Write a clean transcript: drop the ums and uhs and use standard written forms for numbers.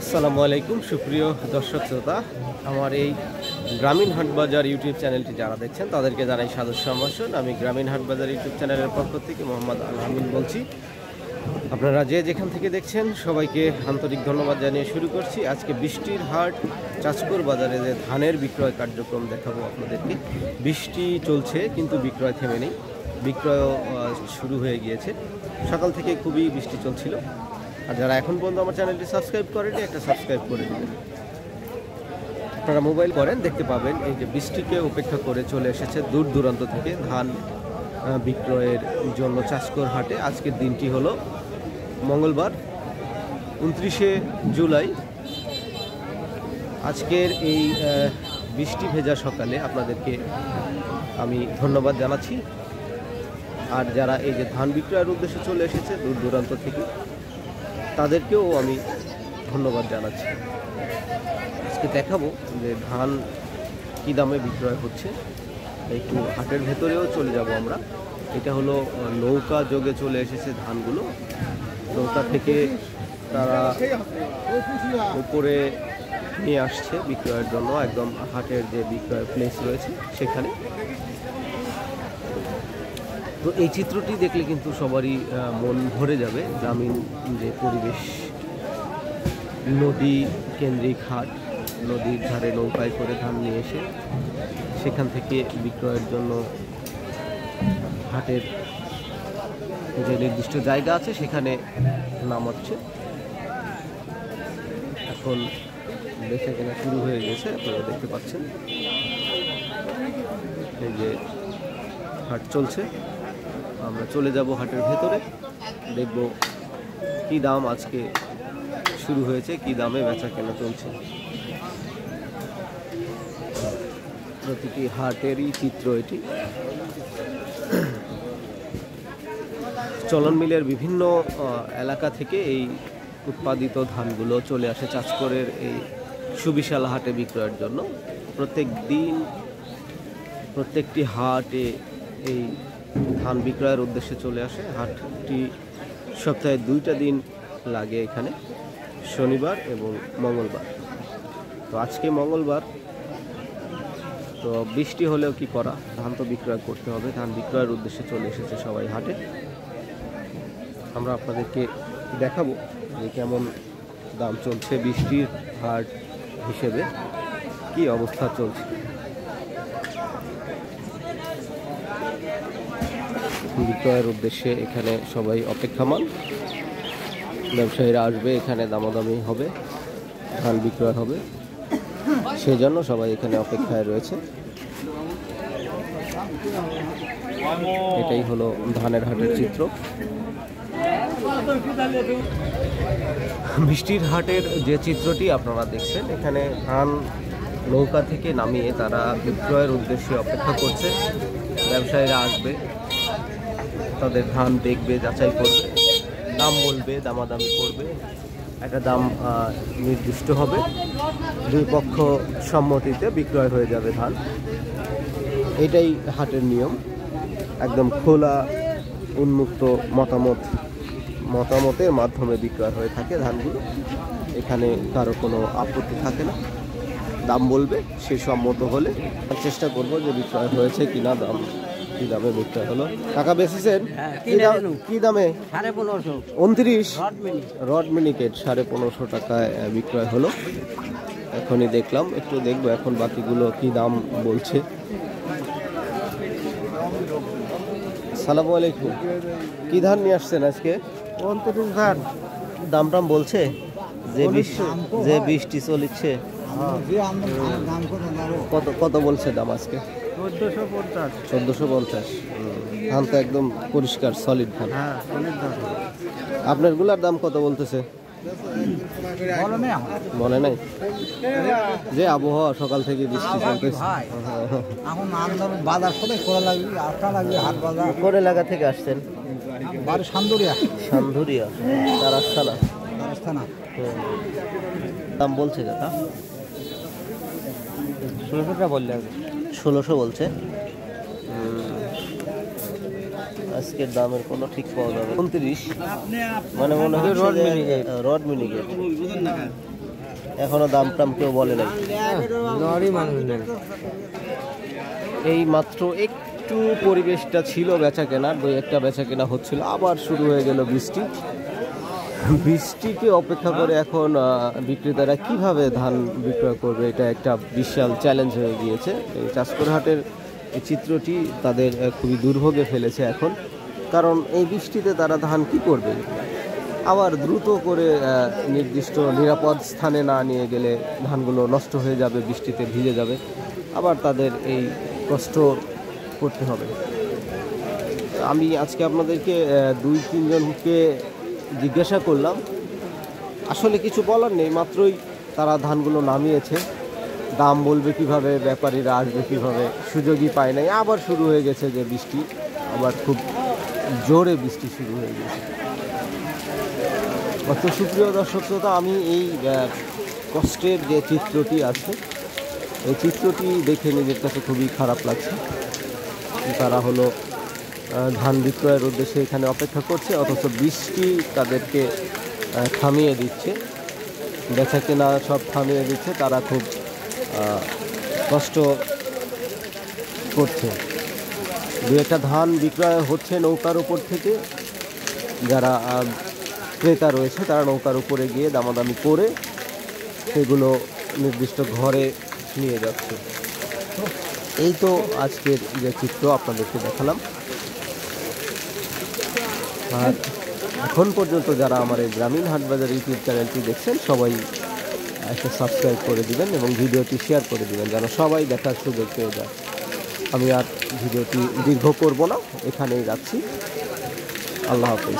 আসসালামু আলাইকুম সুপ্রিয় দর্শক শ্রোতা, আমার এই গ্রামীণ হাটবাজার ইউটিউব চ্যানেলটি যারা দেখছেন তাদেরকে জানাই সাদর সম্ভাষণ। আমি গ্রামীণ হাটবাজার ইউটিউব চ্যানেলের পক্ষ থেকে মোহাম্মদ আল আমিন বলছি। আপনারা যে যেখান থেকে দেখছেন সবাইকে আন্তরিক ধন্যবাদ জানিয়ে শুরু করছি। আজকে বৃষ্টির হাট চাঁচকর বাজারে যে ধানের বিক্রয় কার্যক্রম দেখাবো আপনাদেরকে। বৃষ্টি চলছে কিন্তু বিক্রয় থেমে নেই, বিক্রয়ও শুরু হয়ে গিয়েছে। সকাল থেকে খুবই বৃষ্টি চলছিল। আর যারা এখন পর্যন্ত আমার চ্যানেলটি সাবস্ক্রাইব করেনি, একটা সাবস্ক্রাইব করে দেবেন। আপনারা মোবাইল করেন দেখতে পাবেন এই যে বৃষ্টিকে উপেক্ষা করে চলে এসেছে দূর দূরান্ত থেকে ধান বিক্রয়ের জন্য চাঁচকর হাটে। আজকের দিনটি হলো মঙ্গলবার 29শে জুলাই। আজকের এই বৃষ্টি ভেজা সকালে আপনাদেরকে আমি ধন্যবাদ জানাচ্ছি। আর যারা এই যে ধান বিক্রয়ের উদ্দেশ্যে চলে এসেছে দূর দূরান্ত থেকে, তাদেরকেও আমি ধন্যবাদ জানাচ্ছি। আজকে দেখাবো যে ধান কী দামে বিক্রয় হচ্ছে। একটু হাটের ভেতরেও চলে যাব আমরা। এটা হলো নৌকা যোগে চলে এসেছে ধানগুলো। নৌকা থেকে তারা উপরে নিয়ে আসছে বিক্রয়ের জন্য, একদম হাটের যে বিক্রয় প্লেস রয়েছে সেখানে। তো এই চিত্রটি দেখলে কিন্তু সবারই মন ভরে যাবে। গ্রামীণ যে পরিবেশ, নদী কেন্দ্রিক হাট, নদীর ধারে নৌকায় করে ধান নিয়ে এসে সেখান থেকে বিক্রয়ের জন্য হাটের যে নির্দিষ্ট জায়গা আছে সেখানে নামাচ্ছে। এখন বেচা কেনা শুরু হয়ে গেছে, আপনারা দেখতে পাচ্ছেন। এই যে হাট চলছে, আমরা চলে যাব হাটের ভেতরে, দেখব কি দাম আজকে শুরু হয়েছে, কি দামে বেচা কেনা চলছে। প্রতিটি হাটেরই চিত্র এটি। চলন মিলের বিভিন্ন এলাকা থেকে এই উৎপাদিত ধানগুলো চলে আসে চাঁচকরের এই সুবিশাল হাটে বিক্রয়ের জন্য। প্রত্যেক দিন প্রত্যেকটি হাটে এই ধান বিক্রয়ের উদ্দেশ্যে চলে আসে। হাটটি সপ্তাহে 2টা দিন লাগে এখানে, শনিবার এবং মঙ্গলবার। তো আজকে মঙ্গলবার, তো বৃষ্টি হলেও কি করা, ধান তো বিক্রয় করতে হবে। ধান বিক্রয়ের উদ্দেশ্যে চলে এসেছে সবাই হাটে। আমরা আপনাদেরকে দেখাবো যে কেমন দাম চলছে, বৃষ্টির হাট হিসেবে কি অবস্থা চলছে। বিক্রয়ের উদ্দেশ্যে এখানে সবাই অপেক্ষামান। ব্যবসায়ীরা আসবে, এখানে দামাদামি হবে, ধান বিক্রয় হবে, সেই জন্য সবাই এখানে অপেক্ষায় রয়েছে। এটাই হলো ধানের হাটের চিত্র। বৃষ্টির হাটের যে চিত্রটি আপনারা দেখছেন, এখানে ধান নৌকা থেকে নামিয়ে তারা বিক্রয়ের উদ্দেশ্যে অপেক্ষা করছে। ব্যবসায়ীরা আসবে, তাদের ধান দেখবে, যাচাই করবে, দাম বলবে, দামাদামি করবে, একটা দাম নির্দিষ্ট হবে, দুই পক্ষ সম্মতিতে বিক্রয় হয়ে যাবে ধান। এটাই হাটের নিয়ম। একদম খোলা উন্মুক্ত মতামতের মাধ্যমে বিক্রয় হয়ে থাকে ধানগুলো। এখানে কারো কোনো আপত্তি থাকে না। দাম বলবে, সে সম্মত হলে চেষ্টা করবো যে বিক্রয় হয়েছে কিনা, দাম কি দামে বিক্রয় হলো। টাকা বেচেছেন কি দামে? 1550। 29 রড মিনিকেট 1550 টাকায় বিক্রয় হলো। এখনই দেখলাম, একটু দেখবো এখন বাকিগুলো কি দাম বলছে। আসসালামু আলাইকুম। কি ধান নিয়ে আসছেন আজকে? 29 ধান। দাম টাম বলছে যে বৃষ্টি চলছে? কত কত বলছে দাম আজকে? 1450। ধান তো একদম পরিষ্কার সলিড ধান। আপনার গুলার দাম কত বলতেছে? বলে নাই যে আবহাওয়া সকাল থেকে বৃষ্টি চলতেছে। কোন এলাকা থেকে আসছেন? সান্দুরিয়া তারাস্থানা। দাম বলছে দাদা? 1600 বলছে। আজকের দামের কোনো ঠিক পাওয়া যাবে 29, মানে মনে হয় রড মিনিকেট। এখনো দাম টাম কেউ বলে নাই। দরই মানুষ নেই। এই মাত্র একটু পরিবেশটা ছিল বেচা কেনার, দুই একটা বেচা কেনা হচ্ছিল, আবার শুরু হয়ে গেল বৃষ্টি। বৃষ্টিকে অপেক্ষা করে এখন বিক্রেতারা কিভাবে ধান বিক্রয় করবে, এটা একটা বিশাল চ্যালেঞ্জ হয়ে গিয়েছে। এই চাষকর হাটের এই চিত্রটি তাদের খুবই দুর্ভোগে ফেলেছে এখন, কারণ এই বৃষ্টিতে তারা ধান কি করবে। আবার দ্রুত করে নির্দিষ্ট নিরাপদ স্থানে না নিয়ে গেলে ধানগুলো নষ্ট হয়ে যাবে, বৃষ্টিতে ভিজে যাবে, আবার তাদের এই কষ্ট করতে হবে। আমি আজকে আপনাদেরকে 2-3 জনকে জিজ্ঞাসা করলাম, আসলে কিছু বলার নেই, মাত্রই তারা ধানগুলো নামিয়েছে, দাম বলবে কিভাবে, ব্যাপারীরা আসবে কিভাবে, সুযোগই পায় নাই। আবার শুরু হয়ে গেছে যে বৃষ্টি, আবার খুব জোরে বৃষ্টি শুরু হয়ে গেছে। তো সুপ্রিয় দর্শক শ্রোতা, আমি এই কষ্টের যে চিত্রটি আছে, এই চিত্রটি দেখে নিজের কাছে খুবই খারাপ লাগছে। তারা হলো ধান বিক্রয়ের উদ্দেশ্যে এখানে অপেক্ষা করছে, অথচ বৃষ্টি তাদেরকে থামিয়ে দিচ্ছে, বেচা কেনা সব থামিয়ে দিচ্ছে, তারা খুব কষ্ট করছে। দু একটা ধান বিক্রয় হচ্ছে নৌকার উপর থেকে, যারা ক্রেতা রয়েছে তারা নৌকার উপরে গিয়ে দামাদামি করে সেগুলো নির্দিষ্ট ঘরে নিয়ে যাচ্ছে। এই তো আজকের যে চিত্র আপনাদেরকে দেখালাম। আর এখন পর্যন্ত যারা আমার এই গ্রামীণ হাটবাজার ইউটিউব চ্যানেলটি দেখছেন, সবাই একটা সাবস্ক্রাইব করে দিবেন এবং ভিডিওটি শেয়ার করে দিবেন, যেন সবাই দেখার সুযোগ পেয়ে যায়। আমি আর ভিডিওটি দীর্ঘ করব না, এখানেই রাখছি। আল্লাহ হাফেজ।